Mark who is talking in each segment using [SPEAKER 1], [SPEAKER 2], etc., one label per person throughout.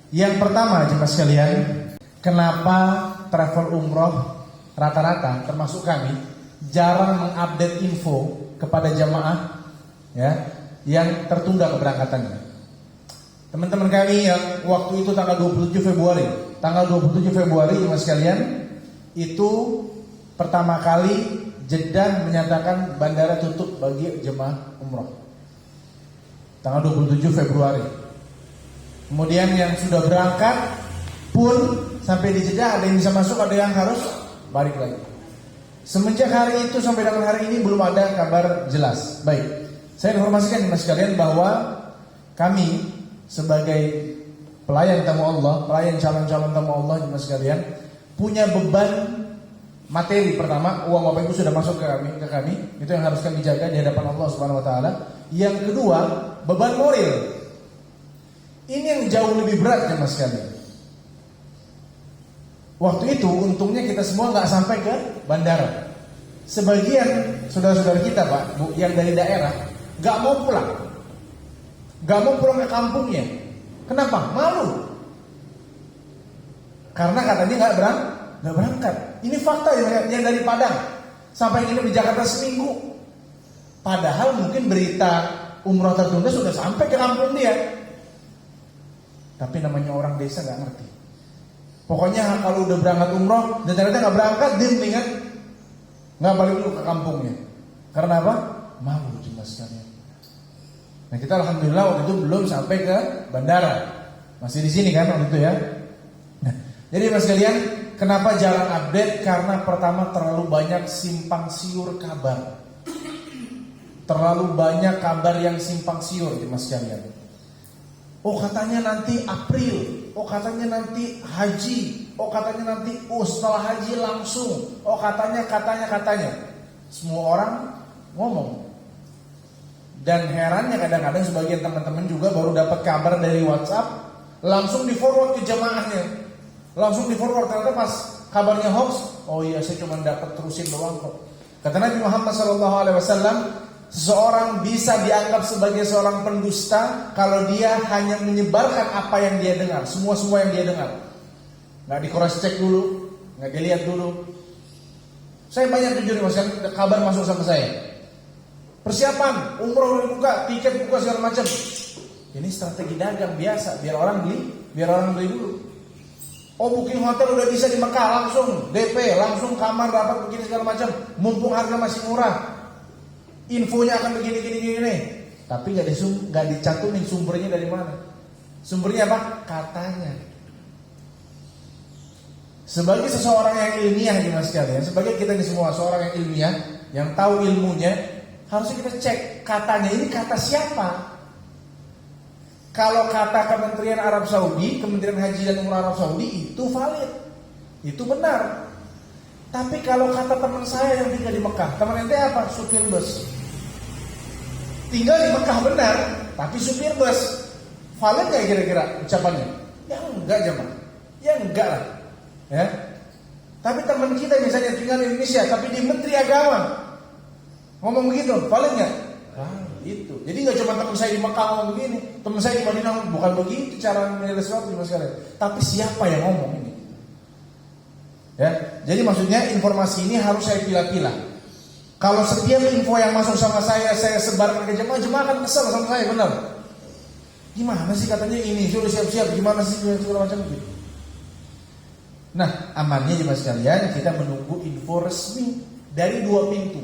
[SPEAKER 1] Yang pertama jemaah sekalian, kenapa travel umroh rata-rata termasuk kami jarang mengupdate info kepada jamaah ya yang tertunda keberangkatannya. Teman-teman kami yang waktu itu tanggal 27 Februari jemaah sekalian, itu pertama kali Jeddah menyatakan bandara tutup bagi jemaah umroh. Tanggal 27 Februari. Kemudian yang sudah berangkat pun sampai di Jeddah ada yang bisa masuk, ada yang harus balik lagi. Semenjak hari itu sampai dengan hari ini belum ada kabar jelas. Baik, saya informasikan mas sekalian bahwa kami sebagai pelayan tamu Allah, pelayan calon-calon tamu Allah mas sekalian, punya beban materi. Pertama, uang Bapak Ibu sudah masuk ke kami, itu yang harus kami jaga di hadapan Allah Subhanahu wa taala. Yang kedua, beban moral. Ini yang jauh lebih berat mas sekalian. Waktu itu untungnya kita semua nggak sampai ke bandara. Sebagian saudara-saudara kita Pak, Bu, yang dari daerah nggak mau pulang ke kampungnya. Kenapa? Malu. Karena katanya nggak berangkat. Ini fakta yang dari Padang sampai ini di Jakarta seminggu. Padahal mungkin berita umroh tertunda sudah sampai ke kampung dia. Tapi namanya orang desa nggak ngerti. Pokoknya kalau udah berangkat umroh dan ternyata nggak berangkat, dia mendingan nggak balik dulu ke kampungnya. Karena apa? Malu jemaah sekalian. Nah kita alhamdulillah waktu itu belum sampai ke bandara, masih di sini kan waktu itu ya. Nah, jadi jemaah sekalian, kenapa jarang update? Karena pertama terlalu banyak simpang siur kabar. Terlalu banyak kabar yang simpang siur jemaah sekalian. Oh katanya nanti April, oh katanya nanti haji, oh katanya nanti setelah haji langsung, oh katanya. Semua orang ngomong. Dan herannya kadang-kadang sebagian teman-teman juga baru dapat kabar dari WhatsApp, langsung di forward ke jamaahnya. Langsung di forward, ternyata pas kabarnya hoax, oh iya saya cuma dapat terusin doang kok. Kata Nabi Muhammad SAW, seseorang bisa dianggap sebagai seorang pendusta kalau dia hanya menyebarkan apa yang dia dengar, semua yang dia dengar. Nggak di cross check dulu, nggak dilihat dulu. Saya banyak jujur mas, kabar masuk sama saya. Persiapan, umroh udah buka, tiket buka segala macam. Ini strategi dagang biasa, biar orang beli dulu. Oh booking hotel udah bisa di Mekah, langsung DP, langsung kamar dapat begini segala macam. Mumpung harga masih murah. Infonya akan begini. Tapi nggak dicantumin sumbernya dari mana. Sumbernya apa? Katanya. Sebagai seseorang yang ilmiah nih mas sekalian, sebagai kita ini semua seorang yang ilmiah, yang tahu ilmunya, harusnya kita cek katanya ini kata siapa. Kalau kata Kementerian Arab Saudi, Kementerian Haji dan Umrah Arab Saudi itu valid, itu benar. Tapi kalau kata teman saya yang tinggal di Mekah, teman ente apa? Supir bus. Tinggal di Mekah benar, tapi supir bus. Valid nggak kira-kira ucapannya? Ya enggak jemaah, ya enggak lah. Ya. Tapi teman kita misalnya tinggal di Indonesia, tapi di Menteri Agama ngomong begitu, valid nggak? Itu. Jadi nggak cuma teman saya di Mekah ngomong begini, teman saya di Madinah bukan begitu cara menilai sesuatu mas sekalian. Tapi siapa yang ngomong ini? Ya. Jadi maksudnya informasi ini harus saya pilah-pilah. Kalau setiap info yang masuk sama saya sebarkan ke jemaah akan kesel sama saya, benar. Gimana sih katanya ini, suruh siap-siap, gimana sih segala macam gitu. Nah, amannya jemaah sekalian, kita menunggu info resmi dari 2 pintu.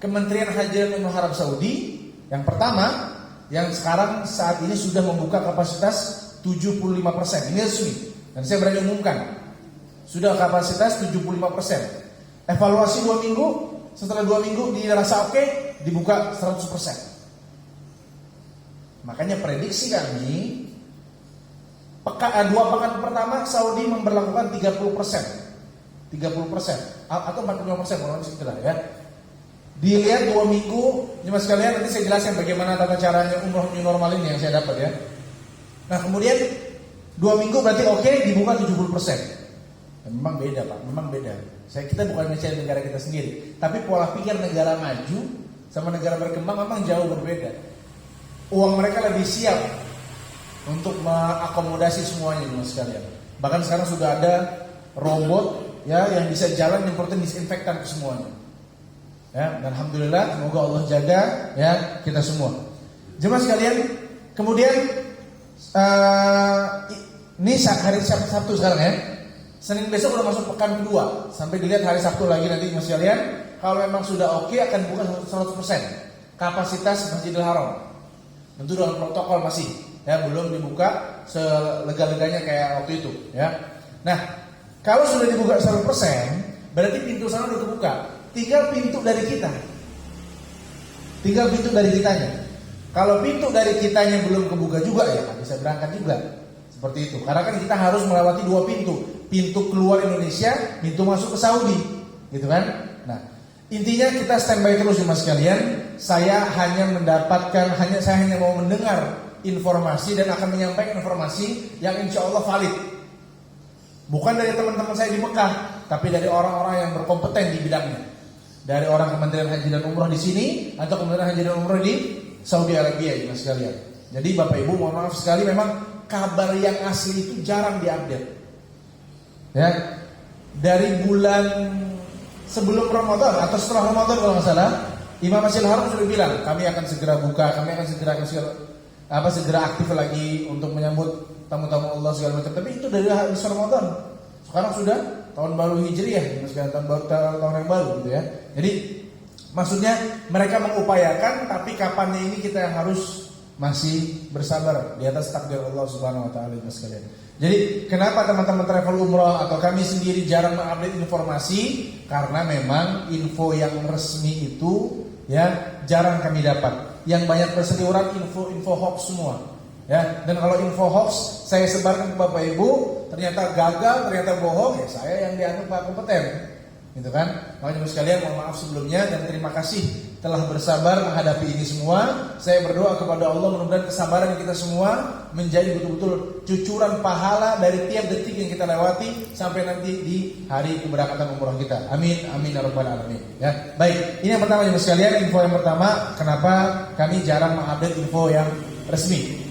[SPEAKER 1] Kementerian Haji dan Umrah Arab Saudi, yang pertama, yang sekarang saat ini sudah membuka kapasitas 75%. Ini resmi, dan saya berani umumkan. Sudah kapasitas 75%. Evaluasi 2 minggu, setelah 2 minggu dirasa oke, dibuka 100%. Makanya prediksi kami 2 pekan pertama Saudi memberlakukan 30% atau 45% kurang lebih segitulah ya. Dilihat 2 minggu, jemaah sekalian nanti saya jelaskan bagaimana tata caranya umroh new normal ini yang saya dapat ya. Nah kemudian 2 minggu berarti oke, dibuka 70%. Memang beda Pak, memang beda. Kita bukan mencari negara kita sendiri, tapi pola pikir negara maju sama negara berkembang memang jauh berbeda. Uang mereka lebih siap untuk mengakomodasi semuanya jemaah sekalian. Bahkan sekarang sudah ada robot ya yang bisa jalan nyemprotin disinfektan ke semuanya. Ya, dan alhamdulillah semoga Allah jaga ya kita semua. Jemaah sekalian, kemudian ini hari Sabtu sekarang ya. Senin besok udah masuk pekan kedua. Sampai dilihat hari Sabtu lagi nanti jemaah sekalian. Kalau memang sudah oke akan buka 100% kapasitas Masjidil Haram. Tentu dengan protokol masih ya, belum dibuka selega-leganya kayak waktu itu ya. Nah, kalau sudah dibuka 100%, berarti pintu sana udah terbuka. Tinggal pintu dari kita. Tinggal pintu dari kitanya. Kalau pintu dari kitanya belum kebuka juga ya nggak bisa berangkat juga. Seperti itu. Karena kan kita harus melewati dua pintu. Pintu keluar Indonesia, pintu masuk ke Saudi. Gitu kan? Nah, intinya kita standby terus ya mas sekalian. Saya hanya mau mendengar informasi dan akan menyampaikan informasi yang insya Allah valid. Bukan dari teman-teman saya di Mekah, tapi dari orang-orang yang berkompeten di bidangnya. Dari orang Kementerian Haji dan Umroh di sini atau Kementerian Haji dan Umroh di Saudi Arabia ya mas sekalian. Jadi Bapak Ibu mohon maaf sekali, memang kabar yang asli itu jarang diupdate. Ya, dari bulan sebelum Ramadan atau setelah Ramadan kalau nggak salah, Imam Masjidil Haram sudah bilang kami akan segera buka, kami akan segera aktif lagi untuk menyambut tamu-tamu Allah segala macam. Tapi itu dari habis Ramadan. Sekarang sudah tahun baru Hijriah, tahun yang baru gitu ya. Jadi maksudnya mereka mengupayakan, tapi kapannya ini kita yang harus masih bersabar di atas takdir Allah Subhanahu wa taala sekalian. Jadi kenapa teman-teman travel umroh atau kami sendiri jarang mengupdate informasi? Karena memang info yang resmi itu ya jarang kami dapat. Yang banyak berseliweran info hoax semua. Ya, dan kalau info hoax saya sebarkan ke Bapak Ibu, ternyata gagal, ternyata bohong, ya saya yang dianggap gak kompeten. Gitu kan? Makanya sekalian mohon maaf sebelumnya dan terima kasih telah bersabar menghadapi ini semua. Saya berdoa kepada Allah mudah-mudahan kesabaran kita semua menjadi betul-betul cucuran pahala dari tiap detik yang kita lewati sampai nanti di hari keberangkatan umroh kita. Amin, amin ya rabbal alamin. Ya, baik. Ini yang pertama jemaah sekalian, info yang pertama, kenapa kami jarang mengupdate info yang resmi.